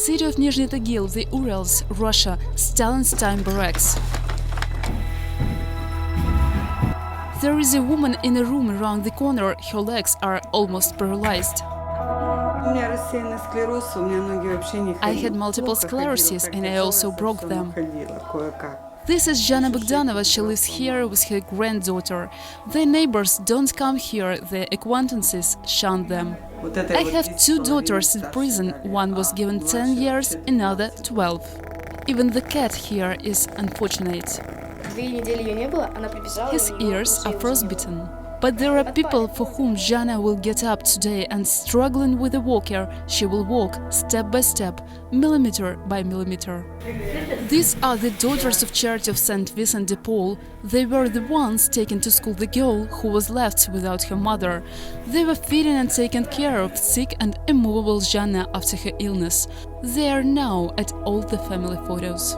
City of Nizhny Tagil, the Urals, Russia, Stalin's time barracks. There is a woman in a room around the corner. Her legs are almost paralyzed. I had multiple sclerosis and I also broke them. This is Janna Budanova. She lives here with her granddaughter. Their neighbors don't come here, their acquaintances shun them. I have two daughters in prison. One was given 10 years, another 12. Even the cat here is unfortunate. His ears are frostbitten. But there are people for whom Janna will get up today and, struggling with a walker, she will walk step by step, millimeter by millimeter. These are the daughters of Charity of St. Vincent de Paul. They were the ones taken to school the girl who was left without her mother. They were feeding and taking care of sick and immovable Janna after her illness. They are now at all the family photos.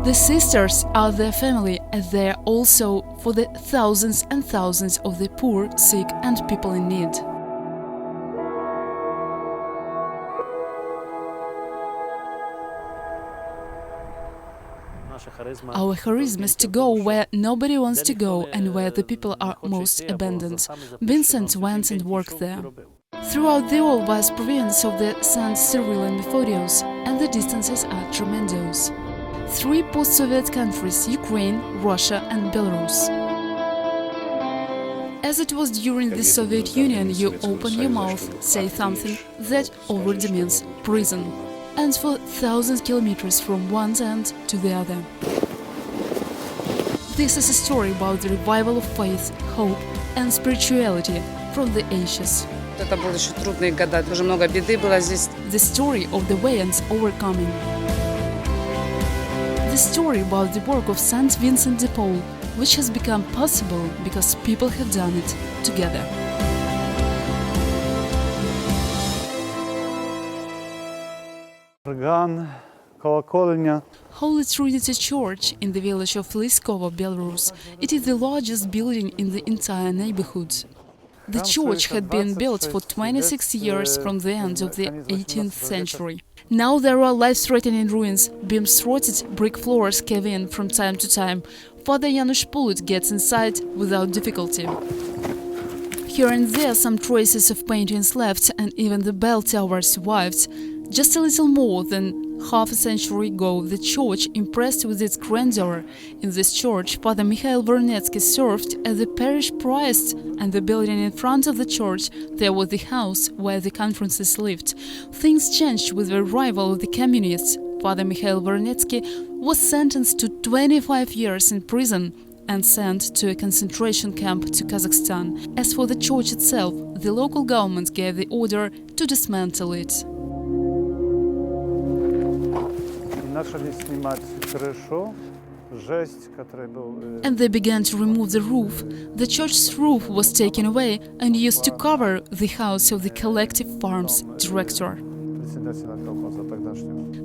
The sisters are their family, and they are also for the thousands and thousands of the poor, sick and people in need. Our charisma is to go where nobody wants to go and where the people are most abandoned. Vincent went and worked there. Throughout the whole vast province of the Saints Cyril and Methodius, and the distances are tremendous. 3 post-Soviet countries, Ukraine, Russia and Belarus. As it was during the Soviet Union, you open your mouth, say something, that already means prison. And for thousands of kilometers from one end to the other. This is a story about the revival of faith, hope and spirituality from the ashes. The story of the Wayans overcoming. The story about the work of St. Vincent de Paul, which has become possible because people have done it together. Holy Trinity Church in the village of Lyskovo, Belarus. It is the largest building in the entire neighborhood. The church had been built for 26 years from the end of the 18th century. Now there are life-threatening ruins, beams rotted, brick floors cave in from time to time. Father Janusz Pulut gets inside without difficulty. Here and there some traces of paintings left, and even the bell tower survived. Just a little more than half a century ago, the church, impressed with its grandeur. In this church, Father Mikhail Vernetsky served as the parish priest, and the building in front of the church, there was the house where the conferences lived. Things changed with the arrival of the communists. Father Mikhail Vernetsky was sentenced to 25 years in prison and sent to a concentration camp to Kazakhstan. As for the church itself, the local government gave the order to dismantle it. And they began to remove the roof. The church's roof was taken away and used to cover the house of the collective farm's director.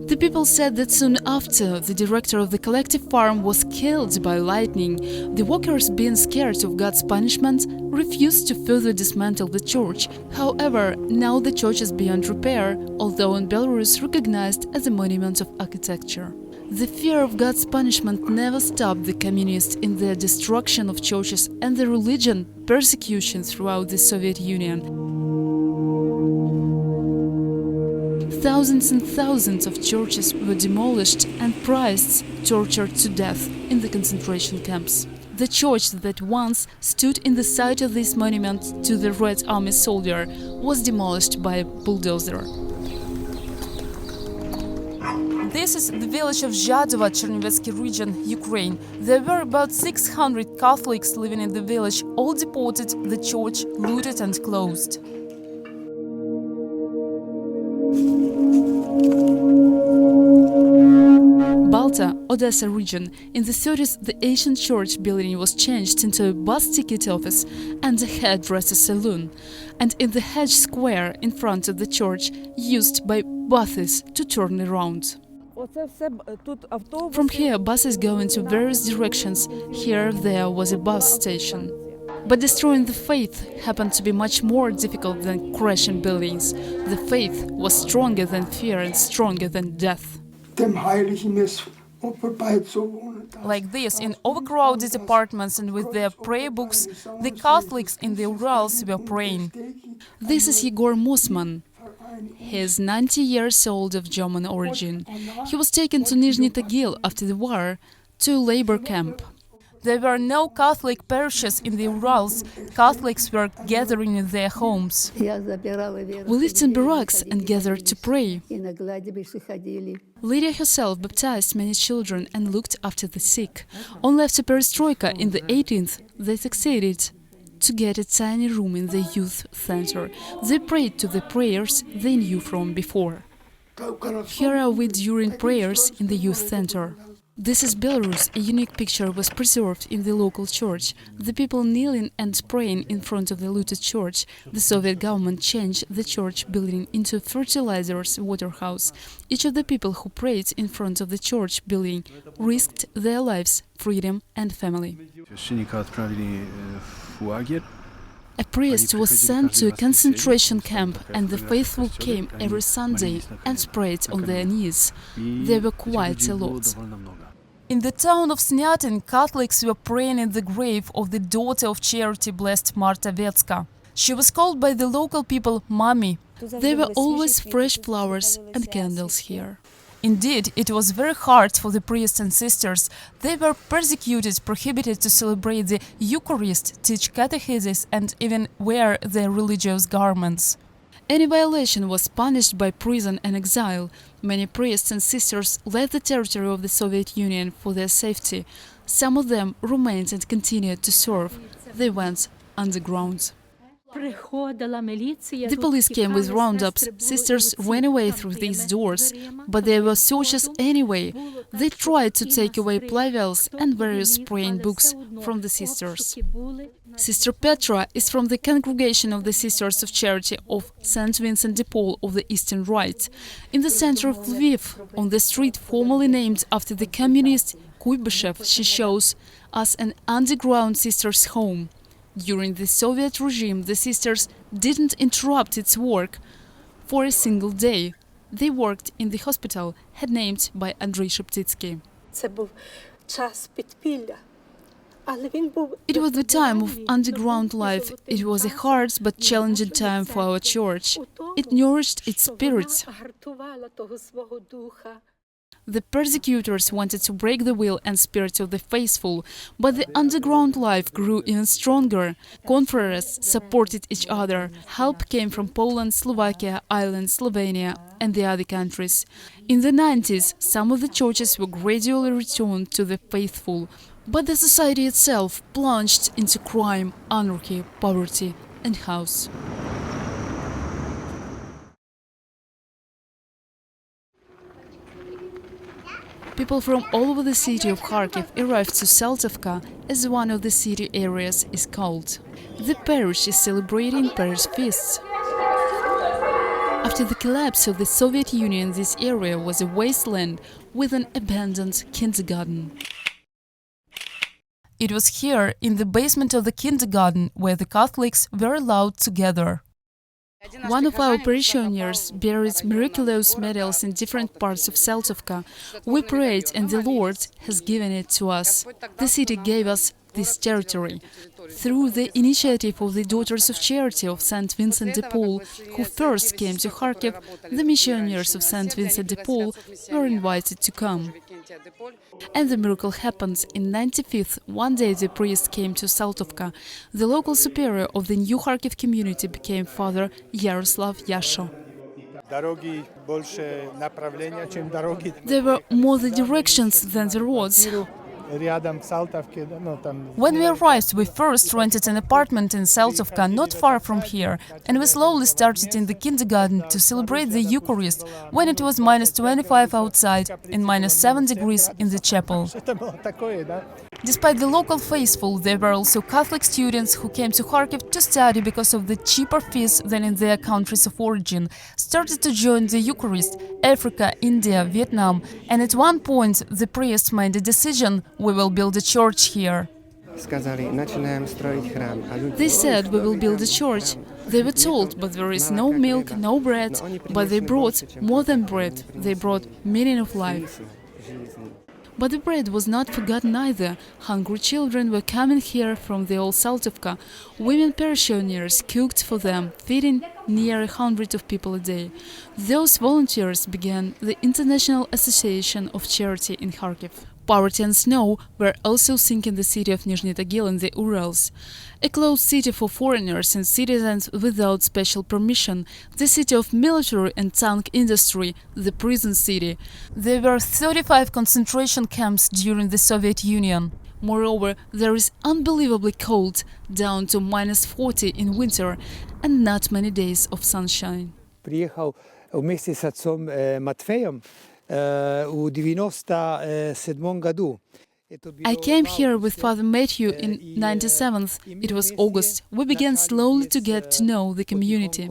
The people said that soon after, the director of the collective farm was killed by lightning. The workers, being scared of God's punishment, refused to further dismantle the church. However, now the church is beyond repair, although in Belarus recognized as a monument of architecture. The fear of God's punishment never stopped the communists in their destruction of churches and the religion persecution throughout the Soviet Union. Thousands and thousands of churches were demolished and priests tortured to death in the concentration camps. The church that once stood in the site of this monument to the Red Army soldier was demolished by a bulldozer. This is the village of Zhadovo, Chernihiv region, Ukraine. There were about 600 Catholics living in the village, all deported, the church looted and closed. Balta, Odessa region. In the 30s, the ancient church building was changed into a bus ticket office and a hairdresser saloon, and in the hedge square in front of the church, used by buses to turn around. From here, buses go into various directions. Here, there was a bus station. But destroying the faith happened to be much more difficult than crashing buildings. The faith was stronger than fear and stronger than death. Like this, in overcrowded apartments and with their prayer books, the Catholics in the Urals were praying. This is Yegor Musman. He is 90 years old of German origin. He was taken to Nizhny Tagil after the war to a labor camp. There were no Catholic parishes in the Urals. Catholics were gathering in their homes. We lived in barracks and gathered to pray. Lydia herself baptized many children and looked after the sick. Only after perestroika in the 18th, they succeeded to get a tiny room in the youth center. They prayed to the prayers they knew from before. Here are we during prayers in the youth center. This is Belarus. A unique picture was preserved in the local church. The people kneeling and praying in front of the looted church. The Soviet government changed the church building into a fertilizer's waterhouse. Each of the people who prayed in front of the church building risked their lives, freedom and family. A priest was sent to a concentration camp, and the faithful came every Sunday and prayed on their knees. There were quite a lot. In the town of Snyatin, Catholics were praying in the grave of the daughter of charity blessed Marta Vetska. She was called by the local people Mami. There were always fresh flowers and candles here. Indeed, it was very hard for the priests and sisters. They were persecuted, prohibited to celebrate the Eucharist, teach catechesis, and even wear their religious garments. Any violation was punished by prison and exile. Many priests and sisters left the territory of the Soviet Union for their safety. Some of them remained and continued to serve. They went underground. The police came with roundups. Sisters ran away through these doors, but there were searches anyway. They tried to take away playbills and various praying books from the sisters. Sister Petra is from the congregation of the Sisters of Charity of St. Vincent de Paul of the Eastern Rite. In the center of Lviv, on the street formerly named after the communist Kuibyshev, she shows us an underground sisters' home. During the Soviet regime, the sisters didn't interrupt its work for a single day. They worked in the hospital, head named by Andrei Sheptitsky. It was the time of underground life. It was a hard but challenging time for our church. It nourished its spirit. The persecutors wanted to break the will and spirit of the faithful, but the underground life grew even stronger. Confreres supported each other. Help came from Poland, Slovakia, Ireland, Slovenia and the other countries. In the 90s, some of the churches were gradually returned to the faithful, but the society itself plunged into crime, anarchy, poverty and chaos. People from all over the city of Kharkiv arrived to Saltovka, as one of the city areas is called. The parish is celebrating parish feasts. After the collapse of the Soviet Union, this area was a wasteland with an abandoned kindergarten. It was here, in the basement of the kindergarten, where the Catholics were allowed to gather. One of our parishioners buried Miraculous medals in different parts of Saltovka. We prayed and the Lord has given it to us. The city gave us this territory. Through the initiative of the Daughters of Charity of St. Vincent de Paul, who first came to Kharkiv, the missionaries of St. Vincent de Paul were invited to come. And the miracle happened. In 95th, one day the priest came to Saltovka. The local superior of the new Kharkiv community became Father Yaroslav Yasho. There were more the directions than the roads. When we arrived, we first rented an apartment in Saltovka, not far from here, and we slowly started in the kindergarten to celebrate the Eucharist when it was -25 outside and -7 degrees in the chapel. Despite the local faithful, there were also Catholic students who came to Kharkiv to study because of the cheaper fees than in their countries of origin, started to join the Eucharist, Africa, India, Vietnam, and at one point the priest made a decision: we will build a church here. They said, we will build a church. They were told, but there is no milk, no bread. But they brought more than bread. They brought meaning of life. But the bread was not forgotten either. Hungry children were coming here from the old Saltovka. Women parishioners cooked for them, feeding near 100 of people a day. Those volunteers began the International Association of Charity in Kharkiv. Poverty and snow were also sinking the city of Nizhny Tagil in the Urals. A closed city for foreigners and citizens without special permission, the city of military and tank industry, the prison city. There were 35 concentration camps during the Soviet Union. Moreover, there is unbelievably cold, down to -40 in winter, and not many days of sunshine. Приехал вместе с отцом Матфеем в 97 году. I came here with Father Matthew in 97th. It was August. We began slowly to get to know the community.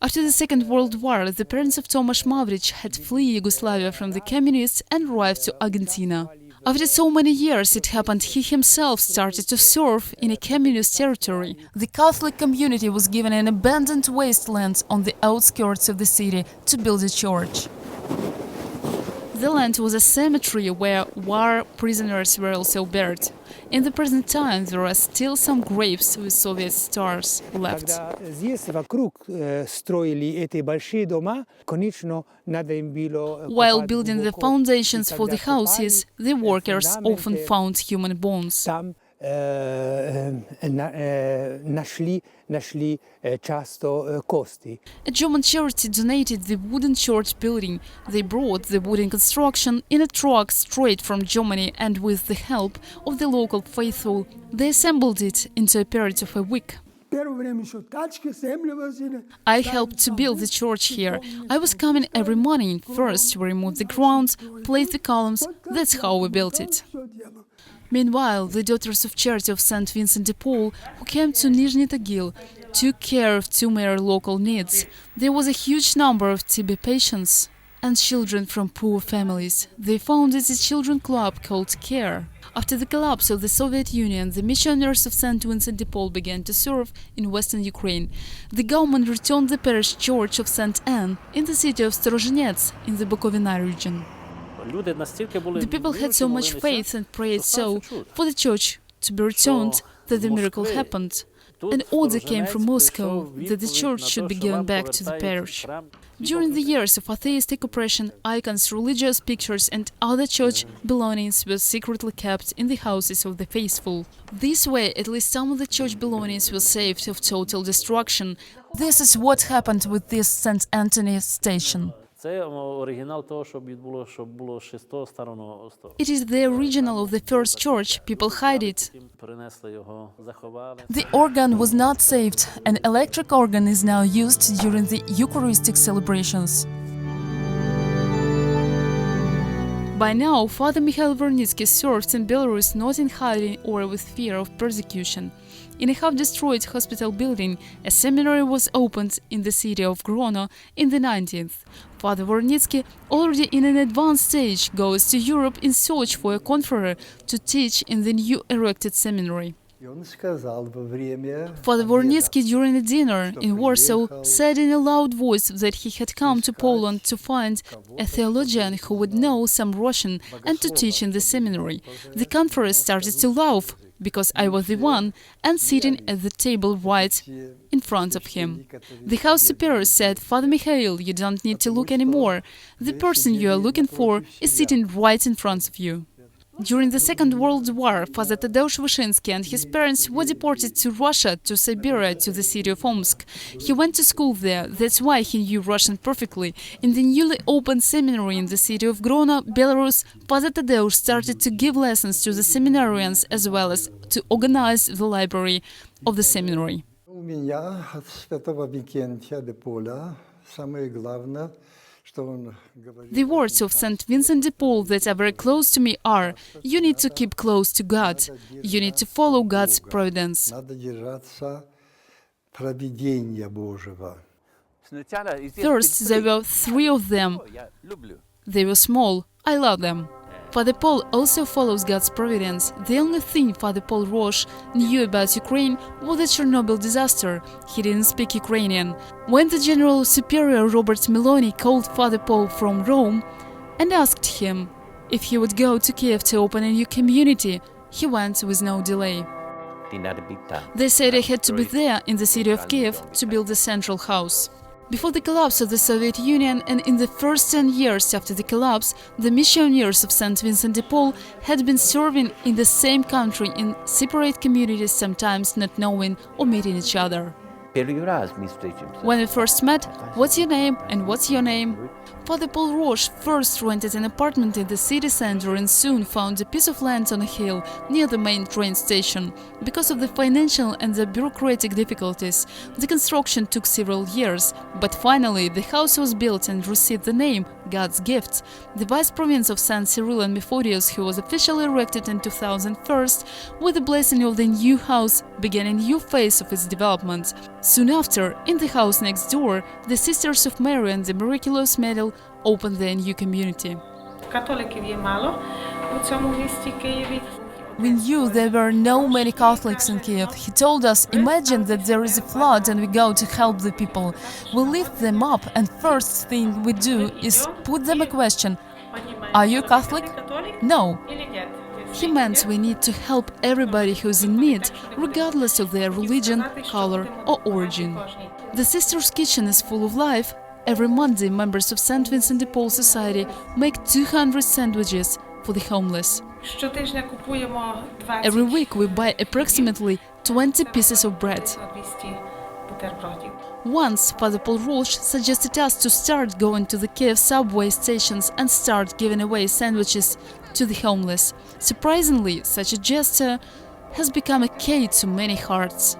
After the Second World War, the parents of Tomasz Mavric had fled Yugoslavia from the communists and arrived to Argentina. After so many years, it happened he himself started to serve in a communist territory. The Catholic community was given an abandoned wasteland on the outskirts of the city to build a church. The land was a cemetery where war prisoners were also buried. In the present time, there are still some graves with Soviet stars left. While building the foundations for the houses, the workers often found human bones. A German charity donated the wooden church building. They brought the wooden construction in a truck straight from Germany, and with the help of the local faithful, they assembled it into a period of a week. I helped to build the church here. I was coming every morning. First, we removed the grounds, placed the columns. That's how we built it. Meanwhile, the Daughters of Charity of St. Vincent de Paul, who came to Nizhny Tagil, took care of two more local needs. There was a huge number of TB patients and children from poor families. They founded a children's club called CARE. After the collapse of the Soviet Union, the missionaries of St. Vincent de Paul began to serve in western Ukraine. The government returned the parish church of St. Anne in the city of Storozhenets in the Bukovina region. The people had so much faith and prayed so for the church to be returned that the miracle happened. An order came from Moscow that the church should be given back to the parish. During the years of atheistic oppression, icons, religious pictures and other church belongings were secretly kept in the houses of the faithful. This way, at least some of the church belongings were saved of total destruction. This is what happened with this St. Anthony station. It is the original of the first church. People hide it. The organ was not saved. An electric organ is now used during the Eucharistic celebrations. By now, Father Mikhail Vernitsky serves in Belarus not in hiding or with fear of persecution. In a half-destroyed hospital building, a seminary was opened in the city of Grodno in the 19th. Father Vernitsky, already in an advanced stage, goes to Europe in search for a confessor to teach in the new erected seminary. Father Vernitsky, during a dinner in Warsaw, said in a loud voice that he had come to Poland to find a theologian who would know some Russian and to teach in the seminary. The confessor started to laugh, because I was the one, and sitting at the table right in front of him. The house superior said, Father Mikhail, you don't need to look anymore. The person you are looking for is sitting right in front of you. During the Second World War, Father Tadeusz Wyszyński and his parents were deported to Russia, to Siberia, to the city of Omsk. He went to school there, that's why he knew Russian perfectly. In the newly opened seminary in the city of Grodno, Belarus, Father Tadeusz started to give lessons to the seminarians as well as to organize the library of the seminary. The words of St. Vincent de Paul that are very close to me are, you need to keep close to God, you need to follow God's providence. First, there were 3 of them. They were small. I love them. Father Paul also follows God's providence. The only thing Father Paul Roche knew about Ukraine was the Chernobyl disaster. He didn't speak Ukrainian. When the General Superior Robert Meloni called Father Paul from Rome and asked him if he would go to Kiev to open a new community, he went with no delay. They said I had to be there in the city of Kiev to build the central house. Before the collapse of the Soviet Union and in the first 10 years after the collapse, the missionaries of St. Vincent de Paul had been serving in the same country in separate communities, sometimes not knowing or meeting each other. When we first met, "What's your name and what's your name?" Father Paul Roche first rented an apartment in the city center and soon found a piece of land on a hill near the main train station. Because of the financial and the bureaucratic difficulties, the construction took several years, but finally the house was built and received the name God's Gift. The vice province of St. Cyril and Methodius, who was officially erected in 2001, with the blessing of the new house, began a new phase of its development. Soon after, in the house next door, the Sisters of Mary and the Miraculous medal opened their new community. We knew there were no many Catholics in Kiev. He told us, imagine that there is a flood and we go to help the people. We lift them up and first thing we do is put them a question. Are you Catholic? No. He meant we need to help everybody who's in need, regardless of their religion, color or origin. The Sisters' Kitchen is full of life. Every Monday, members of St. Vincent de Paul Society make 200 sandwiches for the homeless. Every week we buy approximately 20 pieces of bread. Once, Father Paul Roche suggested us to start going to the Kiev subway stations and start giving away sandwiches to the homeless. Surprisingly, such a gesture has become a key to many hearts.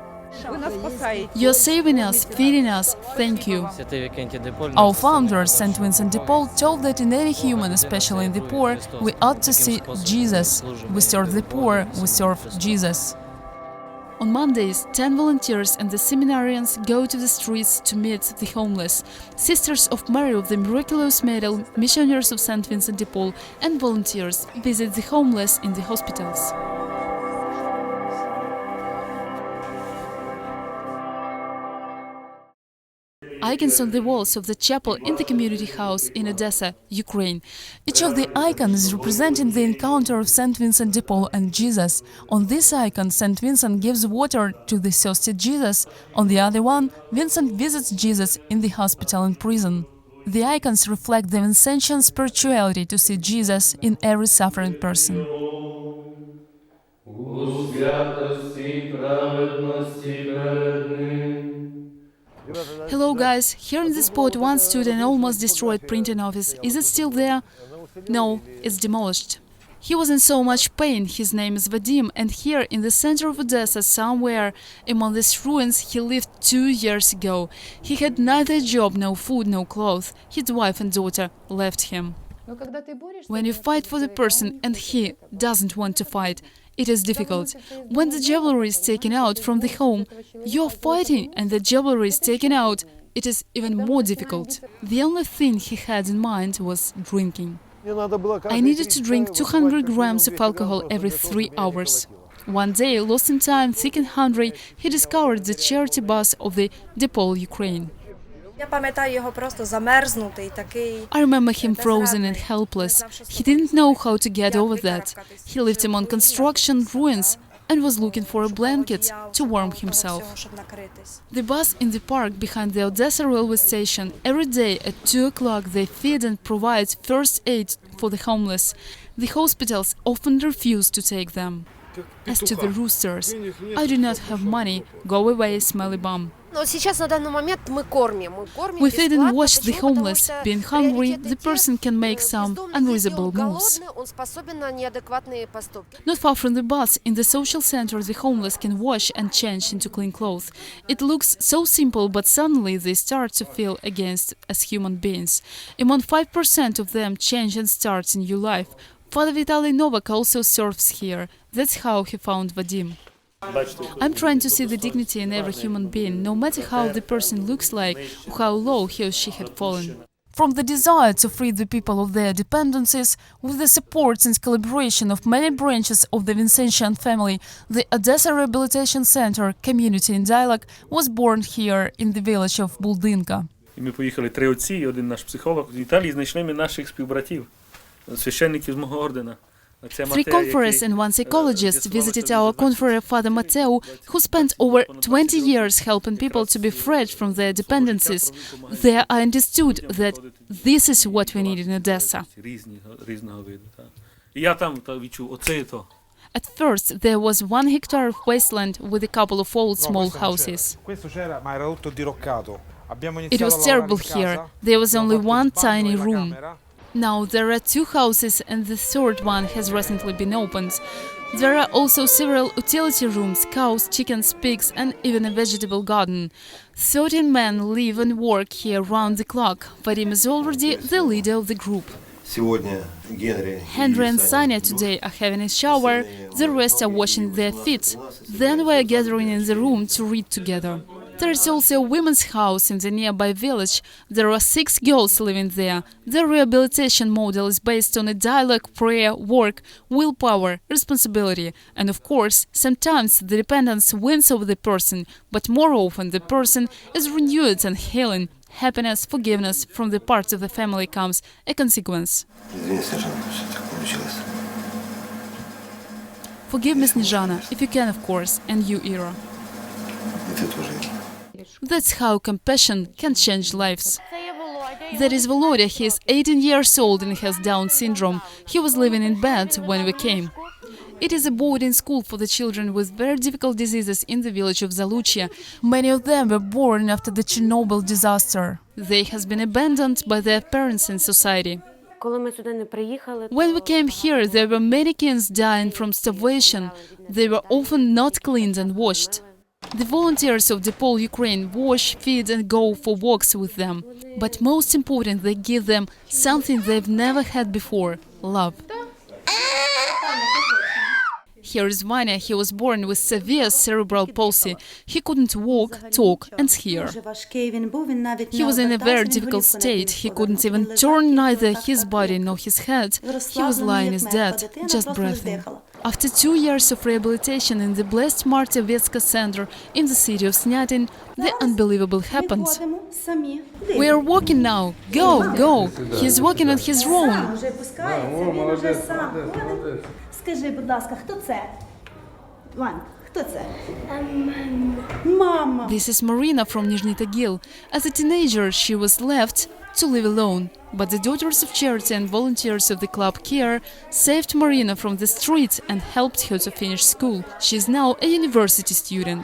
You're saving us, feeding us, thank you. Our founder, St. Vincent de Paul, told that in any human, especially in the poor, we ought to see Jesus. We serve the poor, we serve Jesus. On Mondays, 10 volunteers and the seminarians go to the streets to meet the homeless. Sisters of Mary of the Miraculous medal, missionaries of St. Vincent de Paul and volunteers visit the homeless in the hospitals. Icons on the walls of the chapel in the community house in Odessa, Ukraine. Each of the icons is representing the encounter of St. Vincent de Paul and Jesus. On this icon, St. Vincent gives water to the thirsty Jesus. On the other one, Vincent visits Jesus in the hospital and prison. The icons reflect the Vincentian spirituality to see Jesus in every suffering person. Hello guys, here in the spot once stood an almost destroyed printing office. Is it still there? No, it's demolished. He was in so much pain. His name is Vadim, and here in the center of Odessa, somewhere among these ruins, he lived 2 years ago. He had neither job, no food, no clothes. His wife and daughter left him. When you fight for the person and he doesn't want to fight, it is difficult. When the jewelry is taken out from the home, you're fighting and the jewelry is taken out, it is even more difficult. The only thing he had in mind was drinking. I needed to drink 200 grams of alcohol every 3 hours. One day, lost in time, thick and hungry, he discovered the charity bus of the de Paul, Ukraine. I remember him frozen and helpless. He didn't know how to get over that. He lived among construction ruins and was looking for a blanket to warm himself. The bus in the park behind the Odessa railway station, every day at 2 o'clock they feed and provide first aid for the homeless. The hospitals often refuse to take them. As to the roosters, I do not have money, go away, smelly bum. We feed and wash the homeless. Being hungry, the person can make some unreasonable moves. Not far from the bus, in the social center, the homeless can wash and change into clean clothes. It looks so simple, but suddenly they start to feel against as human beings. Among 5% of them change and start a new life. Father Vitaly Novak also serves here. That's how he found Vadim. I'm trying to see the dignity in every human being, no matter how the person looks like or how low he or she had fallen. From the desire to free the people of their dependencies, with the support and collaboration of many branches of the Vincentian family, the Odessa Rehabilitation Center, Community in Dialogue, was born here in the village of Buldinka. І ми поїхали 3 отці і один наш психолог. В Італії знайшли ми наших співбратів, священників з мого ордена. Three conferees and one psychologist visited our confrere Father Matteo, who spent over 20 years helping people to be freed from their dependencies. There I understood that this is what we need in Odessa. Різного виду. І я там відчув, оце і то. At first, there was 1 hectare of wasteland with a couple of old small houses. It was terrible here. There was only one tiny room. Now there are 2 houses and the third one has recently been opened. There are also several utility rooms, cows, chickens, pigs and even a vegetable garden. 13 men live and work here round the clock. Vadim is already the leader of the group. Henry and Sanya today are having a shower, the rest are washing their feet. Then we are gathering in the room to read together. There is also a women's house in the nearby village. There are 6 girls living there. The rehabilitation model is based on a dialogue, prayer, work, willpower, responsibility. And of course, sometimes the dependence wins over the person, but more often the person is renewed and healing. Happiness, forgiveness from the parts of the family comes a consequence. Forgive me, Snezhana, if you can, of course, and you, Ira. That's how compassion can change lives. That is Volodya. He is 18 years old and has Down syndrome. He was living in bed when we came. It is a boarding school for the children with very difficult diseases in the village of Zaluchia. Many of them were born after the Chernobyl disaster. They have been abandoned by their parents and society. When we came here, there were many kids dying from starvation. They were often not cleaned and washed. The volunteers of DePaul, Ukraine, wash, feed and go for walks with them. But most important, they give them something they've never had before – love. Here is Vanya. He was born with severe cerebral palsy. He couldn't walk, talk and hear. He was in a very difficult state. He couldn't even turn neither his body nor his head. He was lying as dead, just breathing. After 2 years of rehabilitation in the Blessed Marta Vetska Center in the city of Snyatin, the unbelievable happened. We are walking now. Go, go. He's walking on his own. Скажи, будь ласка, хто це? Вань, хто це? Мама. This is Marina from Nizhny Tagil. As a teenager, she was left to live alone. But the daughters of charity and volunteers of the club Care saved Marina from the street and helped her to finish school. She is now a university student.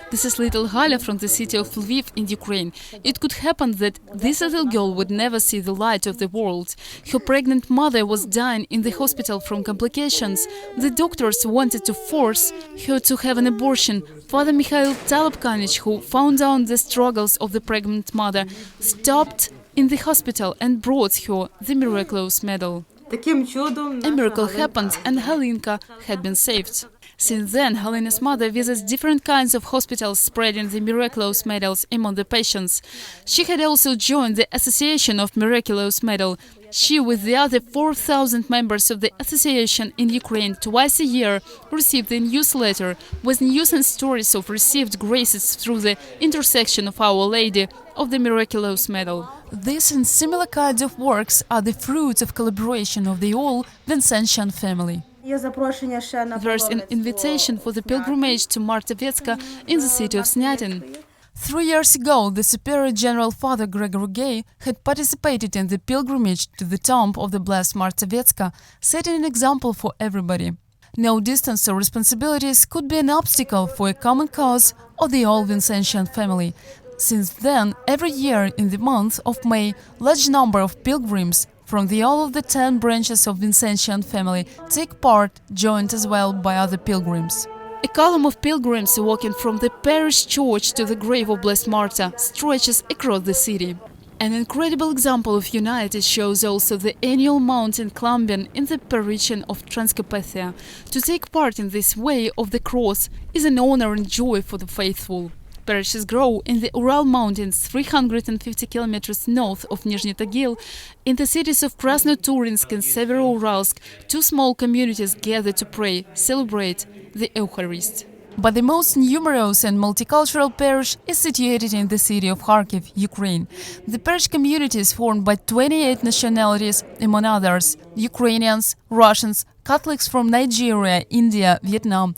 This is little Galia from the city of Lviv in Ukraine. It could happen that this little girl would never see the light of the world. Her pregnant mother was dying in the hospital from complications. The doctors wanted to force her to have an abortion. Father Mikhail Talabkanich, who found out the struggles of the pregnant mother, stopped in the hospital and brought her the Miraculous medal. A miracle happened and Halinka had been saved. Since then, Halina's mother visits different kinds of hospitals spreading the Miraculous medals among the patients. She had also joined the Association of Miraculous Medal. She, with the other 4,000 members of the association in Ukraine, twice a year received a newsletter with news and stories of received graces through the intercession of Our Lady of the Miraculous Medal. This and similar kinds of works are the fruits of collaboration of the all Vincentian family. There's an invitation for the pilgrimage to Marta Vetska in the city of Snyatin. 3 years ago, the Superior General Father Gregory Gay had participated in the pilgrimage to the tomb of the Blessed Marta Vetska, setting an example for everybody. No distance or responsibilities could be an obstacle for a common cause of the all Vincentian family. Since then, every year in the month of May, large number of pilgrims from all of the 10 branches of Vincentian family take part, joined as well by other pilgrims. A column of pilgrims walking from the parish church to the grave of Blessed Marta stretches across the city. An incredible example of unity shows also the annual mountain climbing in the region of Transcarpathia. To take part in this way of the cross is an honor and joy for the faithful. Parishes grow in the Ural Mountains, 350 kilometers north of Nizhny Tagil. In the cities of Krasnoturinsk and Severouralsk, two small communities gather to pray, celebrate the Eucharist. But the most numerous and multicultural parish is situated in the city of Kharkiv, Ukraine. The parish community is formed by 28 nationalities, among others Ukrainians, Russians, Catholics from Nigeria, India, Vietnam,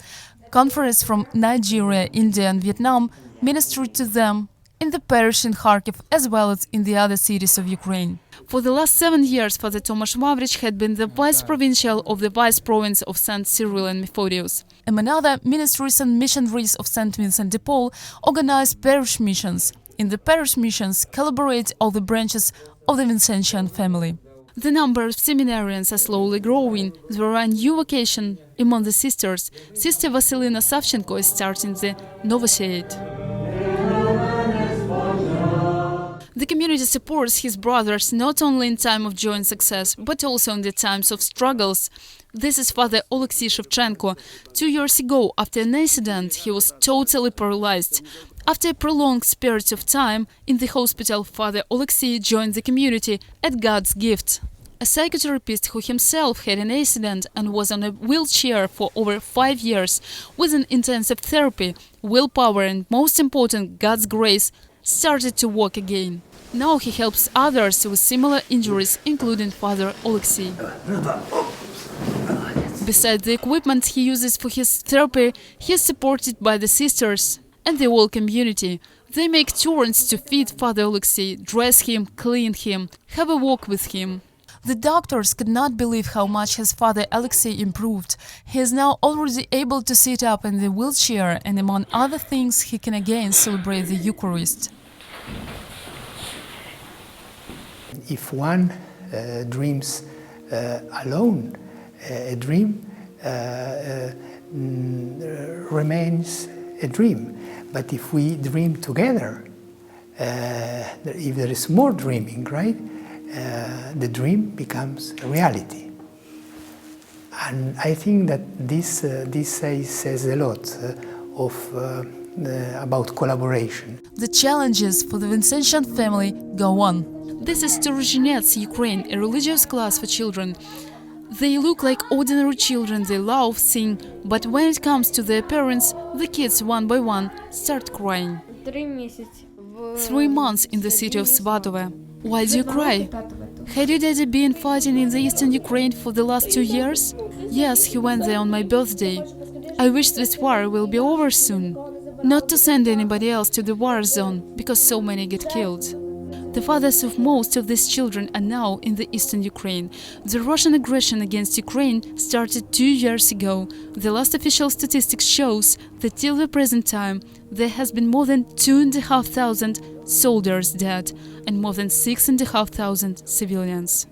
conference from Nigeria, India and Vietnam ministered to them in the parish in Kharkiv as well as in the other cities of Ukraine. For the last 7 years, Father Tomasz Mavrich had been the vice-provincial of the vice-province of St. Cyril and Methodius. Among other ministries and missionaries of St. Vincent de Paul organize parish missions. In the parish missions collaborate all the branches of the Vincentian family. The number of seminarians are slowly growing. There are new vocations among the sisters. Sister Vasilina Savchenko is starting the novitiate. The community supports his brothers not only in time of joy and success, but also in the times of struggles. This is Father Oleksiy Shevchenko. 2 years ago, after an accident, he was totally paralyzed. After a prolonged period of time in the hospital, Father Oleksiy joined the community at God's gift. A psychotherapist who himself had an accident and was on a wheelchair for over 5 years, with an intensive therapy, willpower and, most important, God's grace, started to walk again. Now he helps others with similar injuries, including Father Oleksiy. Besides the equipment he uses for his therapy, he is supported by the sisters and the whole community. They make turns to feed Father Oleksiy, dress him, clean him, have a walk with him. The doctors could not believe how much his Father Oleksiy improved. He is now already able to sit up in the wheelchair, and among other things, he can again celebrate the Eucharist. If one dreams alone, a dream remains a dream. But if we dream together, if there is more dreaming, right? The dream becomes a reality. And I think that this says a lot about collaboration. The challenges for the Vincentian family go on. This is Storozhinets, Ukraine, a religious class for children. They look like ordinary children, they love, sing, but when it comes to their parents, the kids one by one start crying. 3 months in the city of Svatove. Why do you cry? Had your daddy been fighting in the eastern Ukraine for the last 2 years? Yes, he went there on my birthday. I wish this war will be over soon. Not to send anybody else to the war zone, because so many get killed. The fathers of most of these children are now in the eastern Ukraine. The Russian aggression against Ukraine started 2 years ago. The last official statistics shows that till the present time there has been more than 2,500 soldiers dead and more than 6,500 civilians.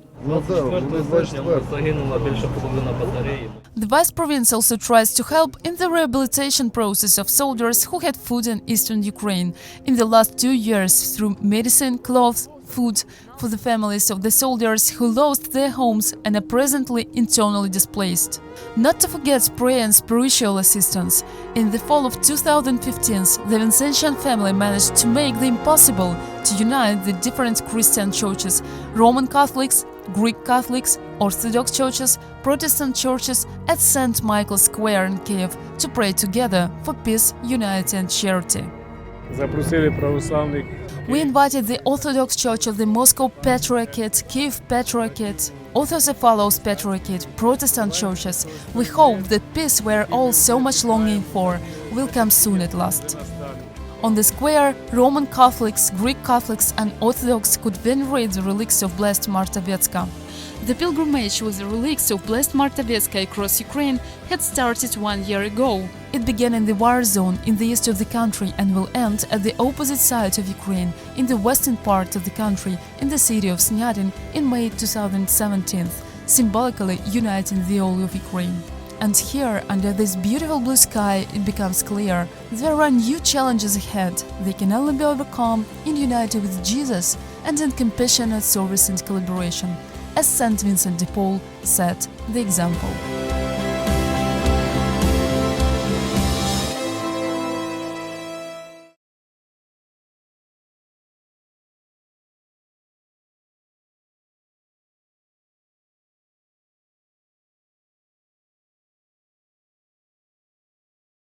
The vice province also tries to help in the rehabilitation process of soldiers who had fought in eastern Ukraine in the last 2 years through medicine, clothes, food for the families of the soldiers who lost their homes and are presently internally displaced. Not to forget prayer and spiritual assistance. In the fall of 2015, the Vincentian family managed to make the impossible to unite the different Christian churches, Roman Catholics, Greek Catholics, Orthodox churches, Protestant churches at St. Michael's Square in Kiev to pray together for peace, unity and charity. We invited the Orthodox Church of the Moscow Patriarchate, Kiev Patriarchate, Orthocephalos Patriarchate, Protestant churches. We hope that peace we're all so much longing for will come soon at last. On the square, Roman Catholics, Greek Catholics and Orthodox could venerate the relics of Blessed Marta Vetska. The pilgrimage with the relics of Blessed Marta Vetska across Ukraine had started 1 year ago. It began in the war zone in the east of the country and will end at the opposite side of Ukraine, in the western part of the country, in the city of Snyatin in May 2017, symbolically uniting the whole of Ukraine. And here, under this beautiful blue sky, it becomes clear there are new challenges ahead. They can only be overcome in unity with Jesus and in compassionate service and collaboration, as St. Vincent de Paul set the example.